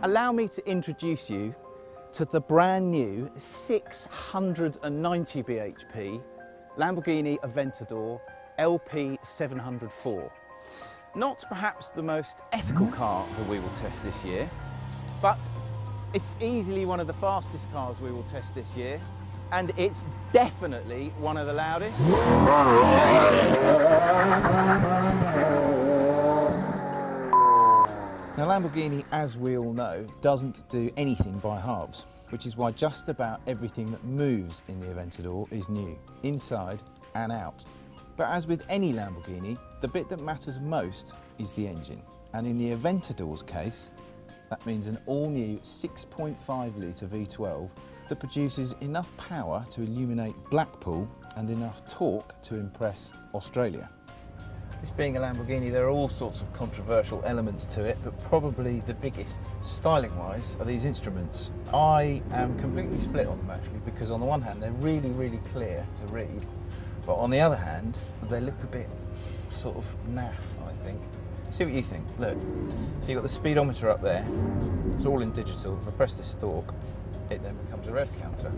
allow me to introduce you to the brand new 690 bhp Lamborghini Aventador LP 704. Not perhaps the most ethical car that we will test this year, but it's easily one of the fastest cars we will test this year, and it's definitely one of the loudest. Now, Lamborghini, as we all know, doesn't do anything by halves, which is why just about everything that moves in the Aventador is new, inside and out. But as with any Lamborghini, the bit that matters most is the engine. And in the Aventador's case, that means an all-new 6.5 litre V12 that produces enough power to illuminate Blackpool and enough torque to impress Australia. This being a Lamborghini, there are all sorts of controversial elements to it, but probably the biggest, styling-wise, are these instruments. I am completely split on them actually, because on the one hand they're really, really clear to read, but on the other hand they look a bit sort of naff, I think. See what you think. Look, so you've got the speedometer up there, it's all in digital. If I press the stalk, it then becomes a rev counter.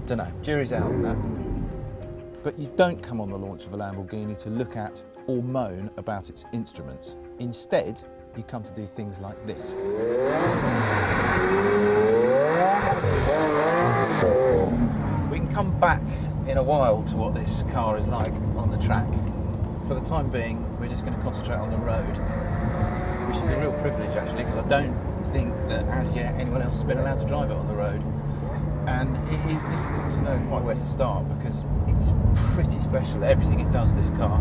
Don't know, jury's out on that. But you don't come on the launch of a Lamborghini to look at or moan about its instruments. Instead, you come to do things like this. We can come back in a while to what this car is like on the track. For the time being, we're just going to concentrate on the road, which is a real privilege actually, because I don't think that as yet anyone else has been allowed to drive it on the road. And it is difficult to know quite where to start because it's pretty special, everything it does, this car,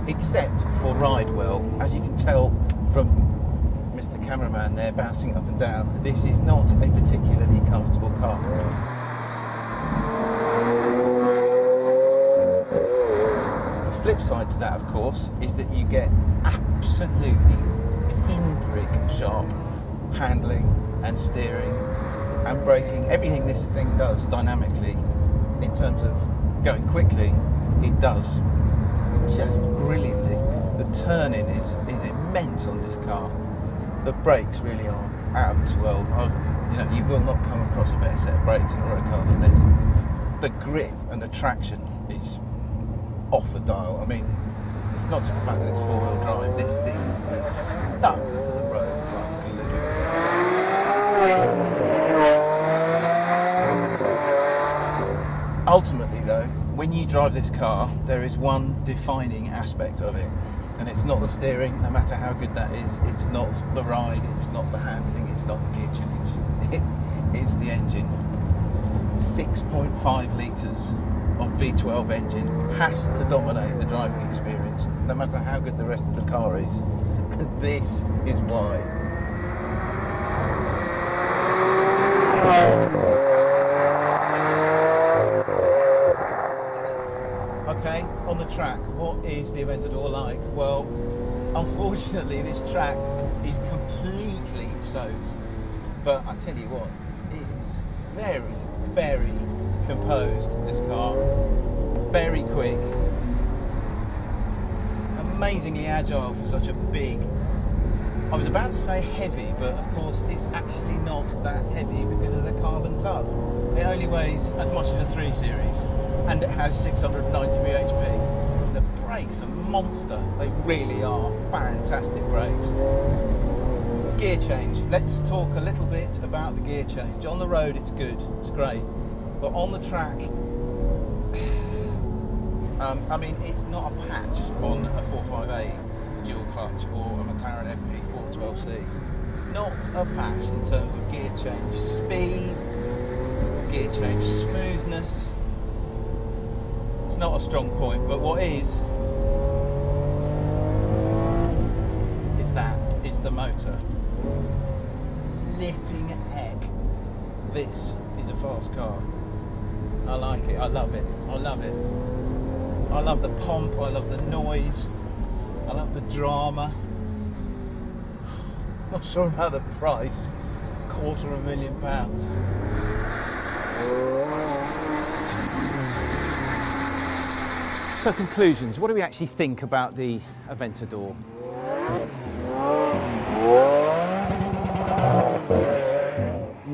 except for ride well. As you can tell from Mr. Cameraman there bouncing up and down, this is not a particularly comfortable car. The flip side to that, of course, is that you get absolutely pinprick sharp handling and steering and braking. Everything this thing does dynamically, in terms of going quickly, it does just brilliantly. The turning is immense on this car. The brakes really are out of this world. You will not come across a better set of brakes in a road car than this. The grip and the traction is off the dial. I mean, it's not just the fact that it's four-wheel drive. This thing is stuck to the road like glue. Ultimately though, when you drive this car, there is one defining aspect of it, and it's not the steering, no matter how good that is, it's not the ride, it's not the handling, it's not the gear change, it's the engine. 6.5 litres of V12 engine has to dominate the driving experience, no matter how good the rest of the car is, and this is why. Okay, on the track, what is the Aventador like? Well, unfortunately this track is completely soaked, but I tell you what, it is very, very composed, this car, very quick, amazingly agile for such a big, I was about to say heavy, but of course it's actually not that heavy because of the carbon tub. It only weighs as much as a 3 Series. And it has 690 bhp. The brakes are monster. They really are fantastic brakes. Gear change. Let's talk a little bit about the gear change. On the road it's good, it's great. But on the track, I mean, it's not a patch on a 458 dual clutch or a McLaren MP 412C. Not a patch in terms of gear change speed, gear change smoothness. It's not a strong point, but what is the motor. Flipping heck, this is a fast car. I like it, I love it, I love it. I love the pomp, I love the noise, I love the drama. Not sure about the price, £250,000. So conclusions, what do we actually think about the Aventador?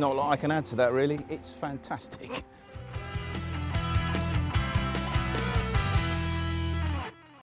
not a lot I can add to that really. It's fantastic.